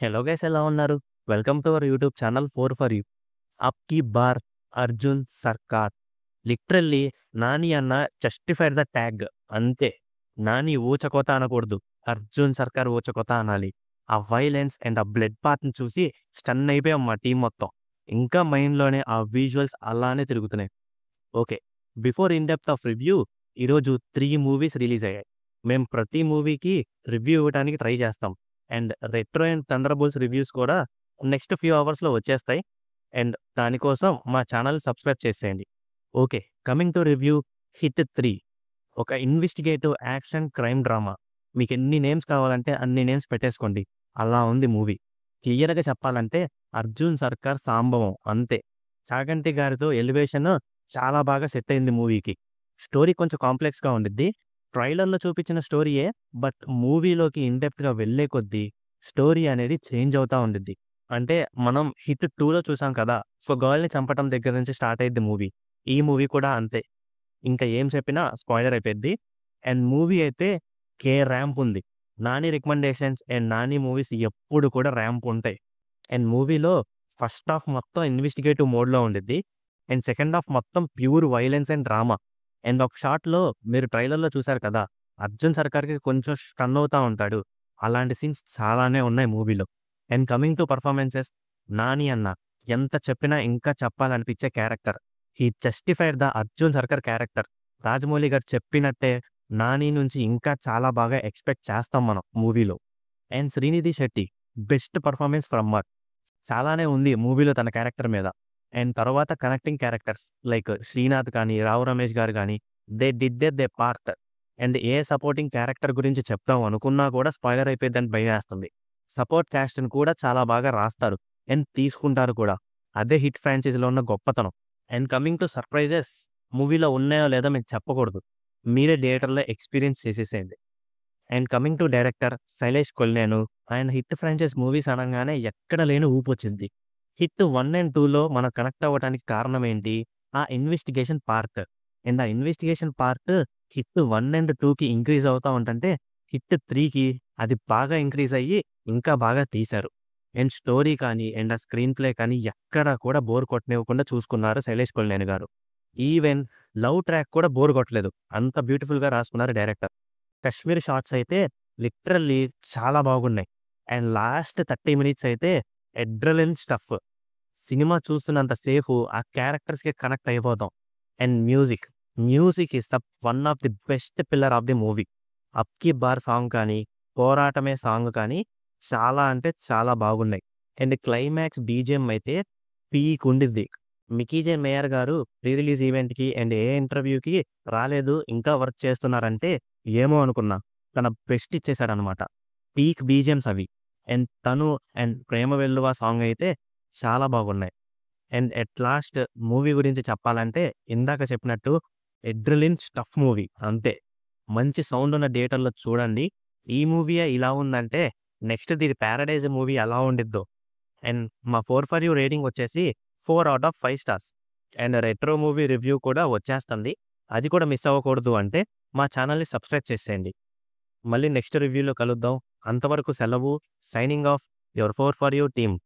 Hello guys, ఎలా ఉన్నారు? Welcome to our YouTube channel 4 for you. అప్‌కి బార్ అర్జున్ సర్కార్. లిటరల్లీ నాని అన్న జస్టిఫైడ్ ద ట్యాగ్ అంతే. నాని ఊచకోత అనకూడదు. అర్జున్ సర్కార్ ఊచకోత అనాలి. ఆ వైలెన్స్ అండ్ ఆ బ్లడ్ పాత్‌ని చూసి స్టన్ అయిపోయాం మా టీమ్ మొత్తం. ఇంకా మైండ్‌లోనే ఆ విజువల్స్ అలానే తిరుగుతున్నాయి. Okay. Before in depth of review, ఈరోజు 3 మూవీస్ రిలీజ్ అయ్యాయి. మేము ప్రతి మూవీకి రివ్యూ ఇవ్వడానికి ట్రై చేస్తాం. And Retro and Thunderbolts reviews కూడా నెక్స్ట్ ఫ్యూ అవర్స్‌లో వచ్చేస్తాయి. అండ్ దానికోసం మా ఛానల్ సబ్స్క్రైబ్ చేసేయండి. Okay. Coming to review 'Hit 3'. ఒక ఇన్వెస్టిగేటివ్ యాక్షన్ క్రైమ్ డ్రామా. మీకెన్ని నేమ్స్ కావాలంటే అన్ని నేమ్స్ పెట్టేసుకోండి. అలా ఉంది మూవీ. క్లియర్‌గా చెప్పాలంటే అర్జున్ సర్కార్ సాంబవం అంతే. చాగంటి గారితో ఎలివేషన్ చాలా బాగా సెట్ అయింది మూవీకి. స్టోరీ కొంచెం కాంప్లెక్స్‌గా ఉండిద్ది. ట్రైలర్‌లో చూపించిన స్టోరీయే, బట్ మూవీలోకి ఇన్ డెప్త్‌గా వెళ్ళే కొద్దీ స్టోరీ అనేది చేంజ్ అవుతా ఉండిద్ది. అంటే మనం 'హిట్ 2'లో చూసాం కదా! సో, గర్ల్‌ని చంపటం దగ్గర నుంచి స్టార్ట్ అయ్యిద్ది మూవీ. ఈ మూవీ కూడా అంతే. ఇంకా ఏం చెప్పినా స్పాయిలర్ అయిపోద్ది. అండ్ మూవీ అయితే ర్యాంప్ ఉంది. Nani recommendations and Nani movies ఎప్పుడు కూడా ర్యాంప్ ఉంటాయి. అండ్ మూవీలో ఫస్ట్ హాఫ్ మొత్తం ఇన్వెస్టిగేటివ్ మోడ్‌లో ఉండిద్ది. అండ్ సెకండ్ హాఫ్ మొత్తం pure violence and drama. And ఒక షాట్‌లో మీరు ట్రైలర్‌లో చూసారు కదా! అర్జున్ సర్కార్‌కి కొంచెం స్టన్ అవుతా ఉంటాడు. అలాంటి సీన్స్ చాలానే ఉన్నాయి మూవీలో. And coming to performances, Nani అన్న ఎంత చెప్పినా ఇంకా చెప్పాలనిపించే character. He justified the Arjun Sarkar character. Rajamouli గారు చెప్పినట్టే నాని నుంచి ఇంకా చాలా బాగా ఎక్స్‌పెక్ట్ చేస్తాం మనం మూవీలో. And Srinidhi Shetty best performance from her. చాలానే ఉంది మూవీలో తన క్యారెక్టర్ మీద. అండ్ తర్వాత కనెక్టింగ్ క్యారెక్టర్స్ లైక్ శ్రీనాథ్ కానీ, రావు రమేష్ గారు గానీ, they did they part. And A supporting character గురించి చెప్దాం అనుకున్నా కూడా స్పాయిలర్ అయిపోద్దని భయమేస్తుంది. సపోర్ట్ కాస్ట్‌ని కూడా చాలా బాగా రాస్తారు. అండ్ తీసుకుంటారు కూడా. అదే హిట్ ఫ్రాంచైజీలో ఉన్న గొప్పతనం. అండ్ కమింగ్ టు సర్ప్రైజెస్, మూవీలో ఉన్నాయో లేదో మీకు చెప్పకూడదు. మీరే థియేటర్‌లో ఎక్స్‌పీరియన్స్ చేసేసేయండి. And coming to director Sailesh Kolanu. ఆయన హిట్ ఫ్రాంచైజ్ మూవీస్ అనంగానే ఎక్కడ లేని ఊపొచ్చింది. హిట్ 1 అండ్ 2లో మనం కనెక్ట్ అవ్వడానికి కారణం ఏంటి? ఆ ఇన్వెస్టిగేషన్ పార్ట్. అండ్ ఆ ఇన్వెస్టిగేషన్ పార్ట్ హిట్ 1 అండ్ 2కి ఇంక్రీజ్ అవుతా ఉంటంటే, హిట్ 3కి అది బాగా ఇంక్రీజ్ అయ్యి ఇంకా బాగా తీశారు. అండ్ స్టోరీ కానీ, అండ్ ఆ స్క్రీన్ ప్లే కానీ ఎక్కడా కూడా బోర్ కొట్టనివ్వకుండా చూసుకున్నారు శైలేష్ కొల్నేని గారు. ఈవెన్ లవ్ ట్రాక్ కూడా బోర్ కొట్టలేదు. అంత బ్యూటిఫుల్‌గా రాసుకున్నారు డైరెక్టర్. కశ్మీర్ షాట్స్ అయితే లిటరల్లీ చాలా బాగున్నాయి. అండ్ లాస్ట్ 30 మినిట్స్ అయితే అడ్రినలిన్ స్టఫ్. సినిమా చూస్తున్నంత సేపు ఆ క్యారెక్టర్స్‌కి కనెక్ట్ అయిపోతాం. And music is the one of the best pillar of the movie. 'అబ్‌కి బార్' సాంగ్ కానీ, 'పోరాటమే' సాంగ్ కానీ చాలా అంటే చాలా బాగున్నాయి. అండ్ క్లైమాక్స్ బీజీఎం అయితే పీక్ ఉండిద్ది. 'మికీ జే మేయర్' గారు ప్రీ రిలీజ్ ఈవెంట్‌కి అండ్ ఏ ఇంటర్వ్యూకి రాలేదు. ఇంకా వర్క్ చేస్తున్నారంటే ఏమో అనుకున్నా. తన బెస్ట్ ఇచ్చేసాడనమాట. పీక్ బీజీఎమ్స్ అవి. అండ్ తను అండ్ 'ప్రేమ వెల్లువ' సాంగ్ అయితే చాలా బాగున్నాయి. అండ్ ఎట్ లాస్ట్ మూవీ గురించి చెప్పాలంటే ఇందాక చెప్పినట్టు అడ్రినలిన్ స్టఫ్ మూవీ అంతే. మంచి సౌండ్ ఉన్న థియేటర్‌లో చూడండి. ఈ మూవీయే ఇలా ఉందంటే నెక్స్ట్ ది 'పారడైజ్' మూవీ ఎలా ఉండిద్దో. అండ్ మా 4 ఫర్ యూ రేటింగ్ వచ్చేసి 4 out of 5 stars. And retro movie review కూడా వచ్చేస్తుంది. అది కూడా మిస్ అవ్వకూడదు అంటే మా ఛానల్‌ని సబ్స్క్రైబ్ చేసేయండి. మళ్ళీ నెక్స్ట్ రివ్యూలో కలుద్దాం. అంతవరకు సెలవు. Signing off your 4 for you team.